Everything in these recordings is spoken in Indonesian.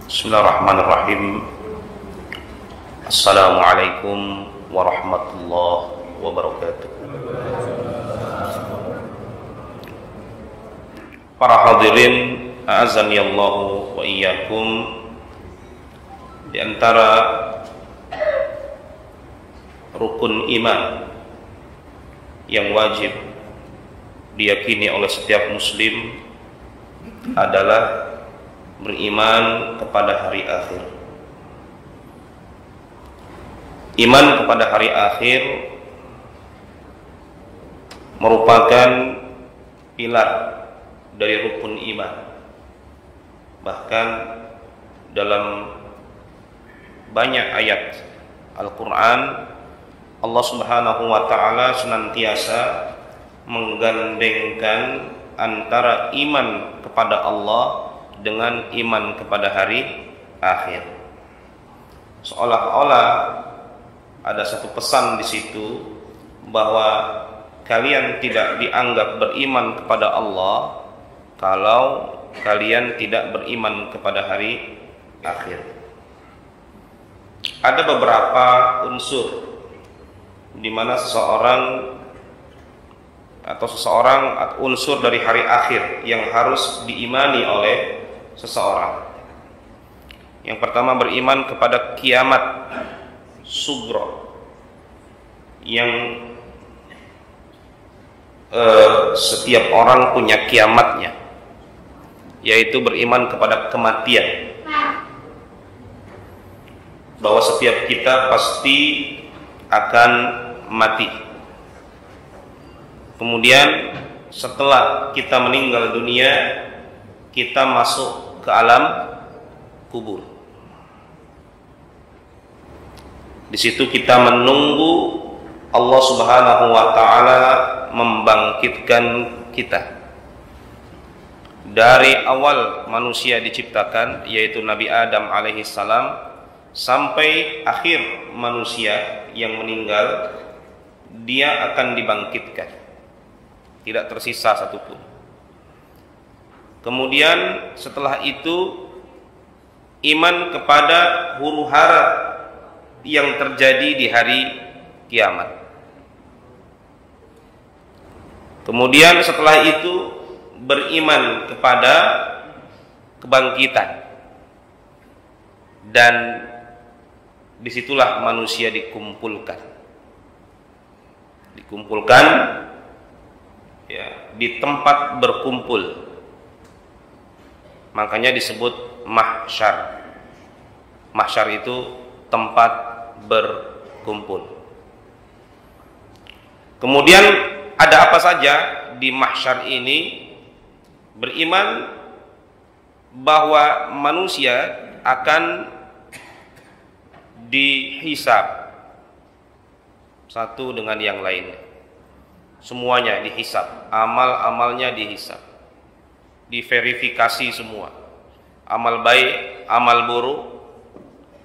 Bismillahirrahmanirrahim. Assalamualaikum warahmatullahi wabarakatuh. Para hadirin, a'azani Allahu wa iyyakum. Di antara rukun iman yang wajib diyakini oleh setiap muslim adalah beriman kepada hari akhir. Iman kepada hari akhir merupakan pilar dari rukun iman. Bahkan dalam banyak ayat Al-Quran, Allah Subhanahu wa ta'ala senantiasa menggandengkan antara iman kepada Allah dengan iman kepada hari akhir. Seolah-olah ada satu pesan di situ bahwa kalian tidak dianggap beriman kepada Allah kalau kalian tidak beriman kepada hari akhir. Ada beberapa unsur di mana seseorang unsur dari hari akhir yang harus diimani oleh seseorang. Yang pertama, beriman kepada kiamat sugro, yang setiap orang punya kiamatnya, yaitu beriman kepada kematian, bahwa setiap kita pasti akan mati. Kemudian setelah kita meninggal dunia, kita masuk ke alam kubur. Di situ kita menunggu Allah Subhanahu wa ta'ala membangkitkan kita. Dari awal manusia diciptakan, yaitu Nabi Adam alaihi salam, sampai akhir manusia yang meninggal, dia akan dibangkitkan. Tidak tersisa satupun. Kemudian setelah itu, iman kepada huru-hara yang terjadi di hari kiamat. Kemudian setelah itu, beriman kepada kebangkitan. Dan disitulah manusia dikumpulkan ya, di tempat berkumpul. Makanya disebut mahsyar. Mahsyar itu tempat berkumpul. Kemudian ada apa saja di mahsyar ini? Beriman bahwa manusia akan dihisab satu dengan yang lainnya. Semuanya dihisab, amal-amalnya dihisab, diverifikasi semua. Amal baik, amal buruk,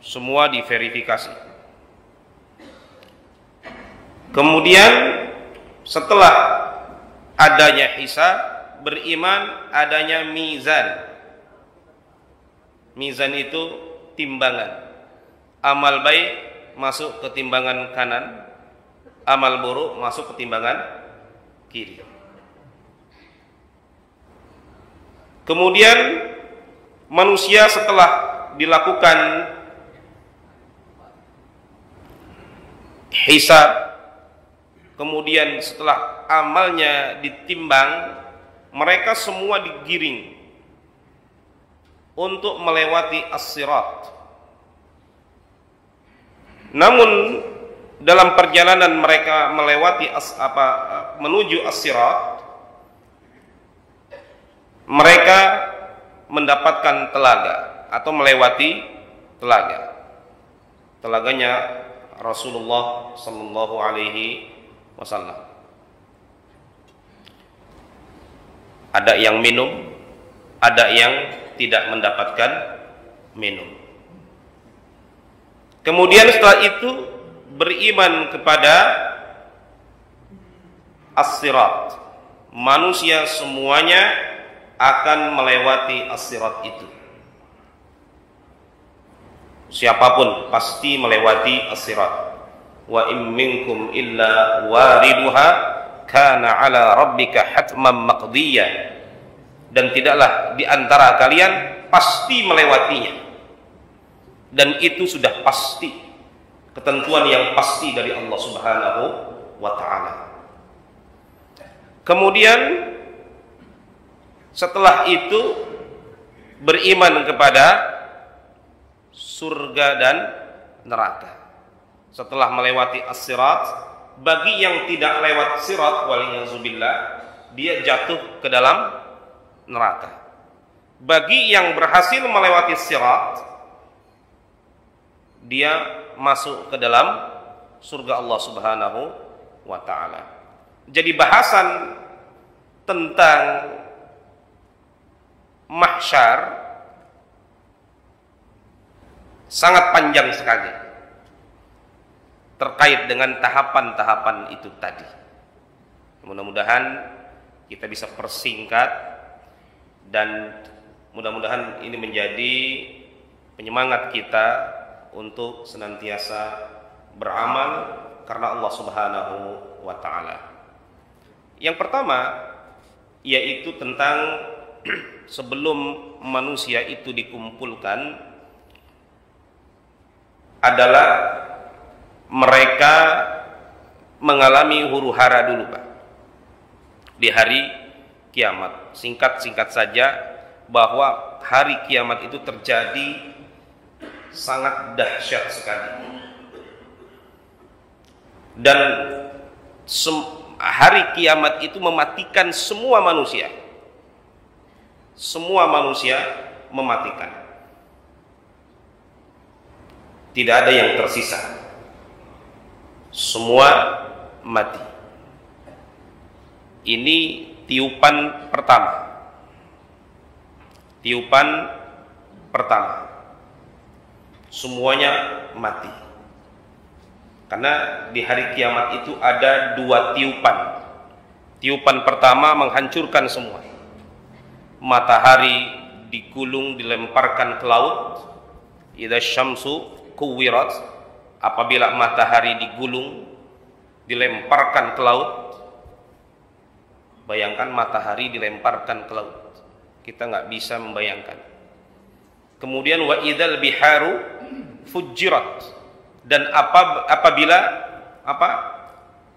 semua diverifikasi. Kemudian setelah adanya hisab, beriman adanya mizan. Mizan itu timbangan. Amal baik masuk ke timbangan kanan, amal buruk masuk ke timbangan kiri. Kemudian manusia setelah dilakukan hisab, kemudian setelah amalnya ditimbang, mereka semua digiring untuk melewati as-sirat. Namun dalam perjalanan mereka melewati menuju as-sirat, mereka mendapatkan telaga atau melewati telaga. Telaganya Rasulullah sallallahu alaihi wasallam. Ada yang minum, ada yang tidak mendapatkan minum. Kemudian setelah itu beriman kepada as-sirat. Manusia semuanya akan melewati as-sirat itu. siapapun pasti melewati as-sirat. Wa in minkum illa wariduha kana ala rabbika hatman maqdiyya. Dan tidaklah di antara kalian pasti melewatinya, dan itu sudah pasti, ketentuan yang pasti dari Allah Subhanahu wa ta'ala. Kemudian setelah itu beriman kepada surga dan neraka. Setelah melewati as-sirat, bagi yang tidak lewat sirat, waliyahzubillah, dia jatuh ke dalam neraka. Bagi yang berhasil melewati sirat, dia masuk ke dalam surga Allah Subhanahu wa ta'ala. Jadi bahasan tentang mahsyar sangat panjang sekali terkait dengan tahapan-tahapan itu tadi. Mudah-mudahan kita bisa persingkat, dan mudah-mudahan ini menjadi penyemangat kita untuk senantiasa beramal karena Allah Subhanahu wa ta'ala. Yang pertama yaitu tentang sebelum manusia itu dikumpulkan adalah mereka mengalami huru-hara dulu, Pak, di hari kiamat. Singkat saja bahwa hari kiamat itu terjadi sangat dahsyat sekali, dan hari kiamat itu mematikan semua manusia. Semua manusia mematikan, tidak ada yang tersisa, semua mati. Ini tiupan pertama. Tiupan pertama, semuanya mati. Karena di hari kiamat itu ada dua tiupan. Tiupan pertama menghancurkan semua. Matahari digulung, dilemparkan ke laut. Idza syamsu kuwirat, apabila matahari digulung, dilemparkan ke laut. Bayangkan matahari dilemparkan ke laut, kita nggak bisa membayangkan. Kemudian wa idzal biharu fujirat, dan apabila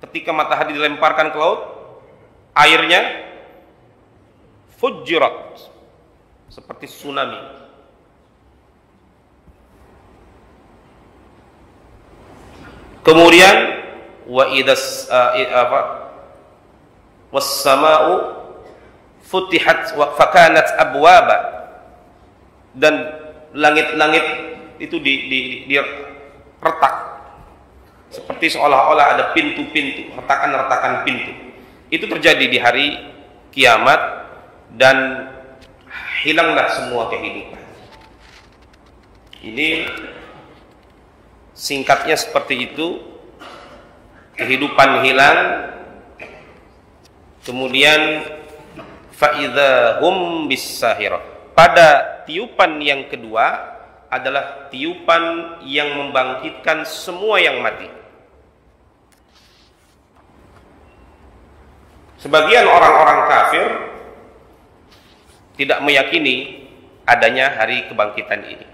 ketika matahari dilemparkan ke laut, airnya fujirat, seperti tsunami. Kemudian wa idzas was-sama'u futihat wa fakanat abwaba, dan langit-langit itu diretak seperti seolah-olah ada pintu-pintu, retakan-retakan pintu. Itu terjadi di hari kiamat, dan hilanglah semua kehidupan. Ini singkatnya seperti itu. Kehidupan hilang, kemudian fa'idza hum bis-sahirah. Pada tiupan yang kedua adalah tiupan yang membangkitkan semua yang mati. Sebagian orang-orang kafir tidak meyakini adanya hari kebangkitan ini.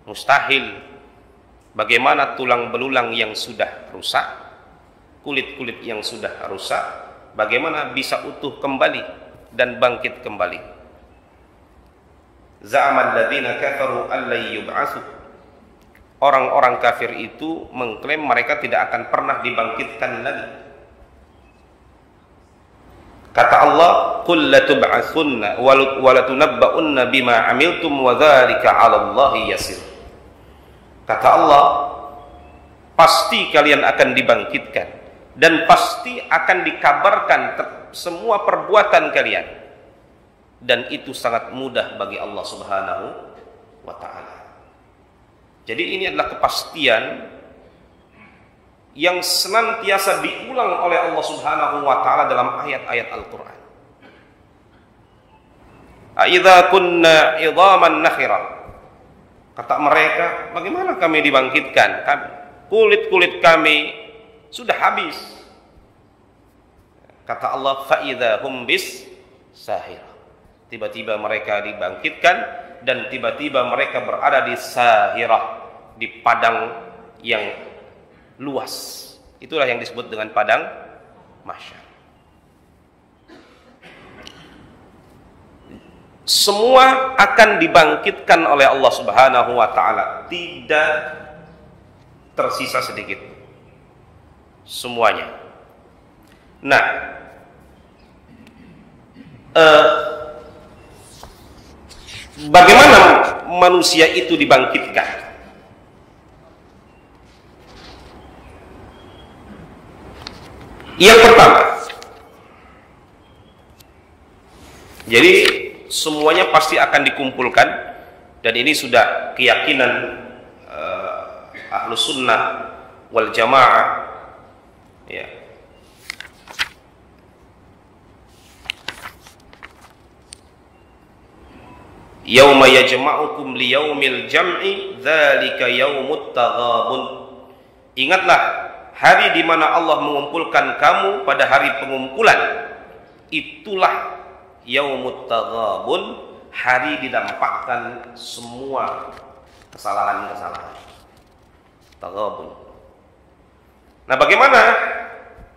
Mustahil. Bagaimana tulang belulang yang sudah rusak, kulit-kulit yang sudah rusak, bagaimana bisa utuh kembali dan bangkit kembali? Za'amal ladzina kafaru an la yub'atsu. Orang-orang kafir itu mengklaim mereka tidak akan pernah dibangkitkan lagi. Kata Allah, qul latub'atsunna wa latunabba'unna bima 'amiltum wa dzalika 'ala Allahi yasir. Kata Allah, pasti kalian akan dibangkitkan, dan pasti akan dikabarkan semua perbuatan kalian, dan itu sangat mudah bagi Allah Subhanahu wa ta'ala. Jadi ini adalah kepastian yang senantiasa diulang oleh Allah Subhanahu wa ta'ala dalam ayat-ayat Al-Quran. Aidza kunna idhaman nakhira, Kata mereka, bagaimana kami dibangkitkan? Kulit-kulit kami sudah habis. Kata Allah, fa'idha hum bis sahir. Tiba-tiba mereka dibangkitkan dan tiba-tiba mereka berada di sahirah, di padang yang luas. Itulah yang disebut dengan padang mahsyar. Semua akan dibangkitkan oleh Allah Subhanahu wa taala, tidak tersisa sedikit. Semuanya. Nah, bagaimana manusia itu dibangkitkan? Yang pertama, jadi semuanya pasti akan dikumpulkan, dan ini sudah keyakinan Ahlus Sunnah wal Jamaah, ya. Yauma yajma'ukum liyaumil jam'i dzalika yaumut taghabun. Ingatlah hari di mana Allah mengumpulkan kamu pada hari pengumpulan. Itulah yaumut taghabun, hari didampakkan semua kesalahan-kesalahan. Taghabun. Nah, bagaimana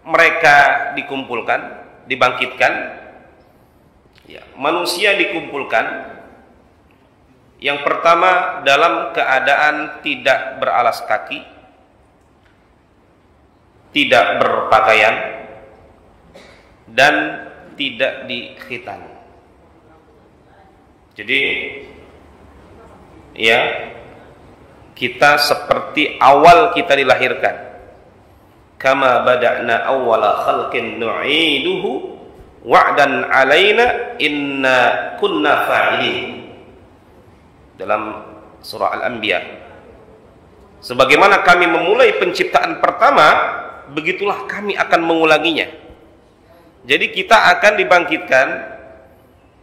mereka dikumpulkan, dibangkitkan? Ya, manusia dikumpulkan. Yang pertama dalam keadaan tidak beralas kaki, tidak berpakaian, dan tidak dikhitan. Jadi ya, kita seperti awal kita dilahirkan. Kama bada'na awwala khalqin nu'iduhu wa'dan 'alaina inna kunna fa'ilin. Dalam surah Al-Anbiya, sebagaimana kami memulai penciptaan pertama, begitulah kami akan mengulanginya. Jadi kita akan dibangkitkan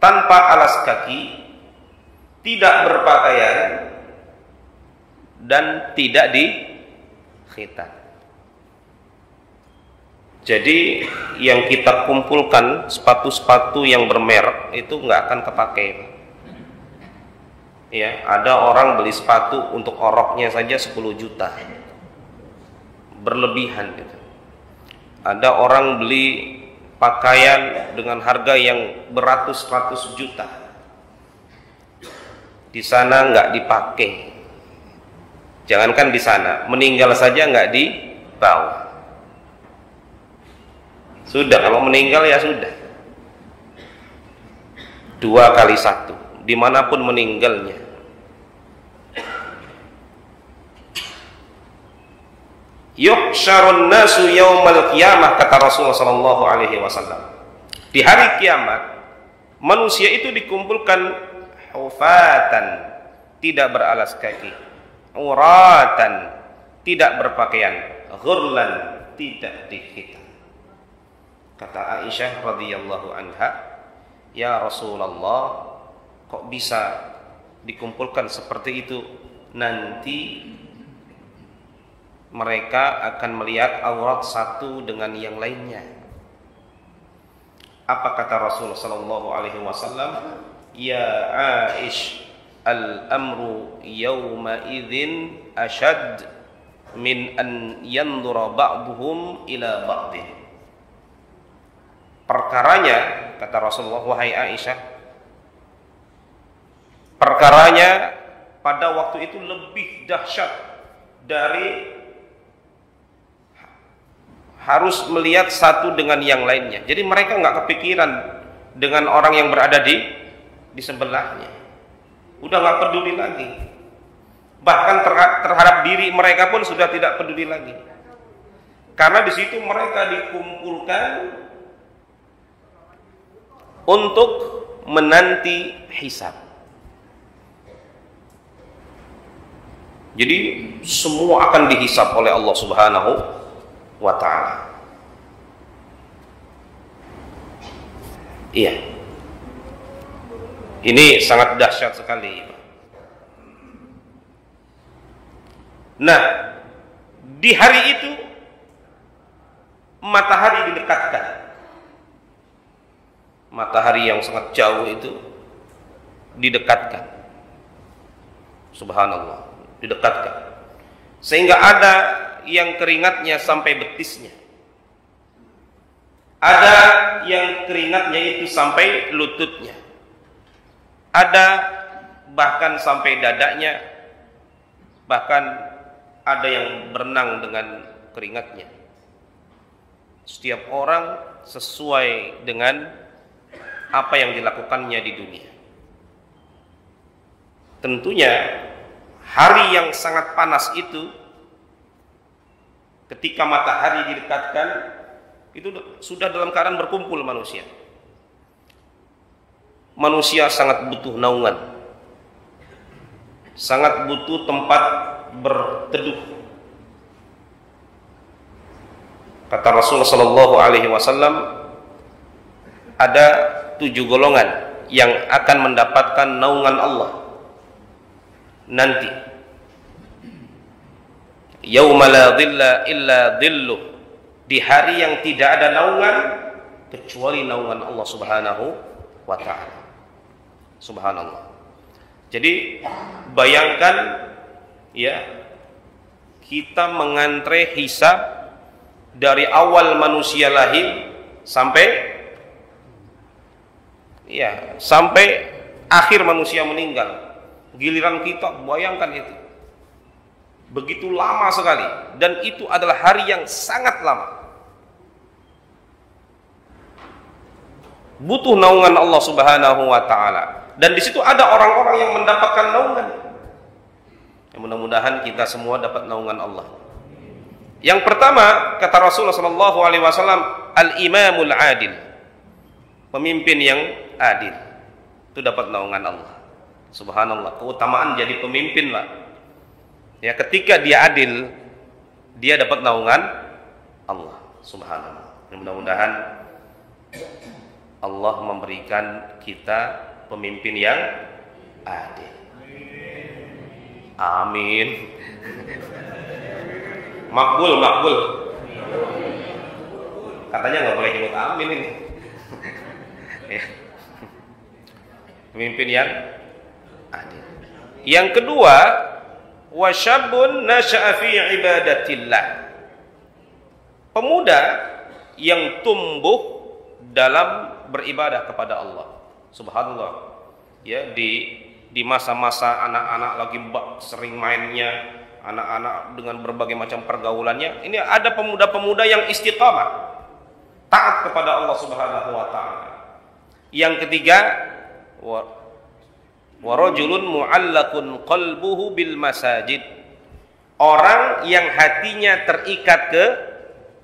tanpa alas kaki, tidak berpakaian, dan tidak dikhitan. Jadi yang kita kumpulkan, sepatu-sepatu yang bermerek itu nggak akan kepakai. Ya, ada orang beli sepatu untuk oroknya saja 10 juta, berlebihan gitu. Ada orang beli pakaian dengan harga yang beratus-ratus juta, di sana nggak dipakai. Jangankan di sana, meninggal saja nggak dibawa. Sudah, kalau meninggal ya sudah, 2 kali 1. Dimanapun meninggalnya. Yuhsyarun nasu yaumal qiyamah, kata Rasulullah sallallahu alaihi wasallam. Di hari kiamat, manusia itu dikumpulkan hufatan, tidak beralas kaki, uratan, tidak berpakaian, ghurlan, tidak dikhitan. Kata Aisyah radhiyallahu anha, ya Rasulullah, kok bisa dikumpulkan seperti itu? Nanti mereka akan melihat aurat satu dengan yang lainnya. Apa kata Rasulullah sallallahu alaihi wasallam? Ya Aish, al-amru yawma idzin ashad min an yandura ba'duhum ila ba'dih. Perkaranya, kata Rasulullah, wahai Aisyah, perkaranya pada waktu itu lebih dahsyat dari harus melihat satu dengan yang lainnya. Jadi mereka nggak kepikiran dengan orang yang berada di sebelahnya. Udah nggak peduli lagi. Bahkan terhadap diri mereka pun sudah tidak peduli lagi. Karena di situ mereka dikumpulkan untuk menanti hisab. Jadi semua akan dihisab oleh Allah Subhanahu wa ta'ala. Iya, ini sangat dahsyat sekali. Nah, di hari itu matahari didekatkan. Matahari yang sangat jauh itu didekatkan. Subhanallah, didekatkan. Sehingga ada yang keringatnya sampai betisnya. Ada yang keringatnya itu sampai lututnya. Ada bahkan sampai dadanya. Bahkan ada yang berenang dengan keringatnya. Setiap orang sesuai dengan apa yang dilakukannya di dunia. Tentunya hari yang sangat panas itu, ketika matahari didekatkan, itu sudah dalam keadaan berkumpul manusia. Manusia sangat butuh naungan, sangat butuh tempat berteduh. Kata Rasulullah SAW, ada 7 golongan yang akan mendapatkan naungan Allah nanti. Yauma la dhilla illa dhilluh, di hari yang tidak ada naungan kecuali naungan Allah Subhanahu wa ta'ala. Subhanallah. Jadi bayangkan ya, kita mengantre hisab dari awal manusia lahir sampai akhir manusia meninggal. Giliran kita, bayangkan itu. Begitu lama sekali, dan itu adalah hari yang sangat lama. Butuh naungan Allah Subhanahu wa ta'ala. Dan di situ ada orang-orang yang mendapatkan naungan. Mudah-mudahan kita semua dapat naungan Allah. Yang pertama, kata Rasulullah SAW, al-imamul adil, pemimpin yang adil, itu dapat naungan Allah. Subhanallah, keutamaan jadi pemimpin lah. Ya, ketika dia adil, dia dapat naungan Allah. Subhanallah. Mudah-mudahan Allah memberikan kita pemimpin yang adil. Amin. Makbul, makbul. Katanya nggak boleh nyebut amin ini. Ya. Pemimpin yang adil. Yang kedua, wasyabun nasya'a fi ibadatillah, pemuda yang tumbuh dalam beribadah kepada Allah. Subhanallah. Ya, di masa-masa anak-anak lagi sering mainnya, anak-anak dengan berbagai macam pergaulannya, ini ada pemuda-pemuda yang istiqamah, taat kepada Allah Subhanahu wa ta'ala. Yang ketiga, wa rajulun mu'allaqun qalbuhu bil masajid, orang yang hatinya terikat ke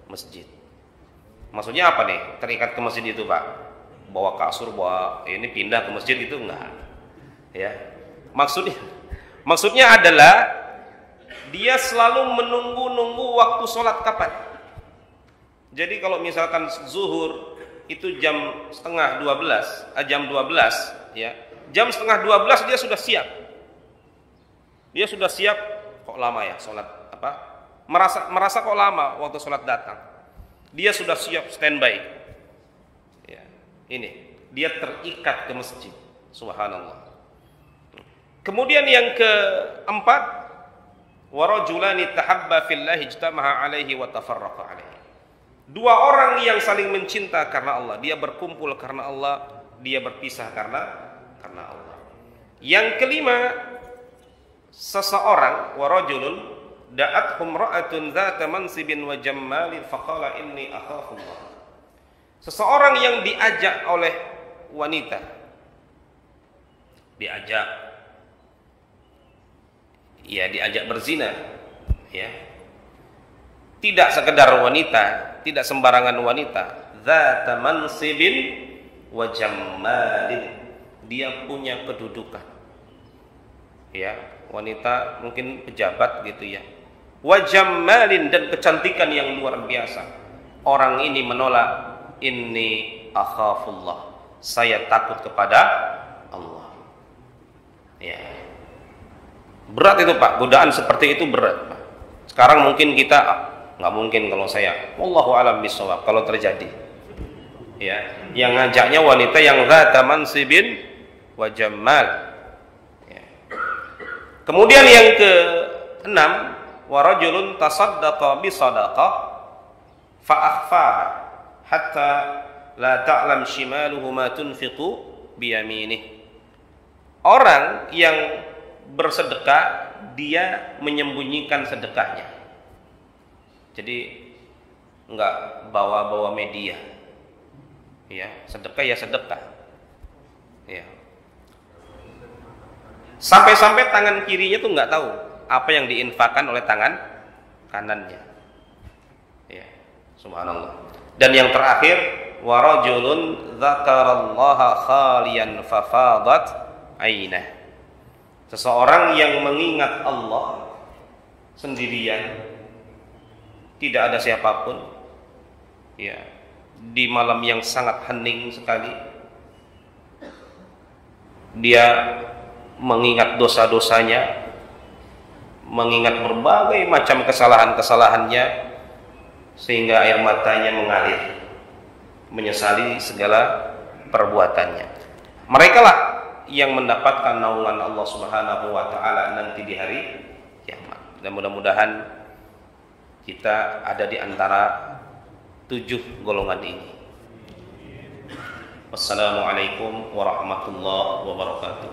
masjid. Maksudnya apa nih terikat ke masjid itu, Pak? Bawa kasur, bawa ini pindah ke masjid itu enggak. Ya. Maksudnya adalah dia selalu menunggu-nunggu waktu sholat kapan. Jadi kalau misalkan zuhur itu jam 11:30, jam 12, ya. Jam 11:30 dia sudah siap. Dia sudah siap. Kok lama ya sholat apa? Merasa kok lama waktu sholat datang. Dia sudah siap standby. Ya, ini dia terikat ke masjid. Subhanallah. Kemudian yang keempat, warajulani tahabba fillahi ijtama'a alaihi wa tafarraqa alaihi. Dua orang yang saling mencinta karena Allah, dia berkumpul karena Allah, dia berpisah karena Allah. Yang kelima, seseorang, warajulun da'athum ra'atun dzata mansibin wa jammalin faqala inni akhafullah. Seseorang yang diajak oleh wanita, diajak berzina, ya. Tidak sekedar wanita, tidak sembarangan wanita, dzata mansibin wa jammalin, dia punya kedudukan, ya, wanita mungkin pejabat gitu ya, wa jammalin, dan kecantikan yang luar biasa. Orang ini menolak, inni akhafullah, saya takut kepada Allah. Ya, berat itu Pak, godaan seperti itu berat Pak. Sekarang mungkin kita nggak mungkin kalau saya, wallahu alam bisawab, kalau terjadi. Ya, yang ngajaknya wanita yang dzata mansibin wa jamal. Ya. Kemudian yang ke-6, wa rajulun tasaddaqa bi shadaqah fa akhfaha hatta la ta'lam shimaluhu ma tunfiqu bi yaminih. Orang yang bersedekah, dia menyembunyikan sedekahnya. Jadi enggak bawa-bawa media. Ya, sedekah ya sedekah. Ya. Sampai-sampai tangan kirinya tuh enggak tahu apa yang diinfakkan oleh tangan kanannya. Ya, subhanallah. Dan yang terakhir, wa rajulun dzakarallaha khaliyan fafadat ainah. Seseorang yang mengingat Allah sendirian, tidak ada siapapun, ya, di malam yang sangat hening sekali, dia mengingat dosa-dosanya, mengingat berbagai macam kesalahan-kesalahannya, sehingga air matanya mengalir, menyesali segala perbuatannya. Mereka lah yang mendapatkan naungan Allah Subhanahu wa taala nanti di hari kiamat. Dan mudah-mudahan kita ada di antara 7 golongan ini. Wassalamualaikum warahmatullahi wabarakatuh.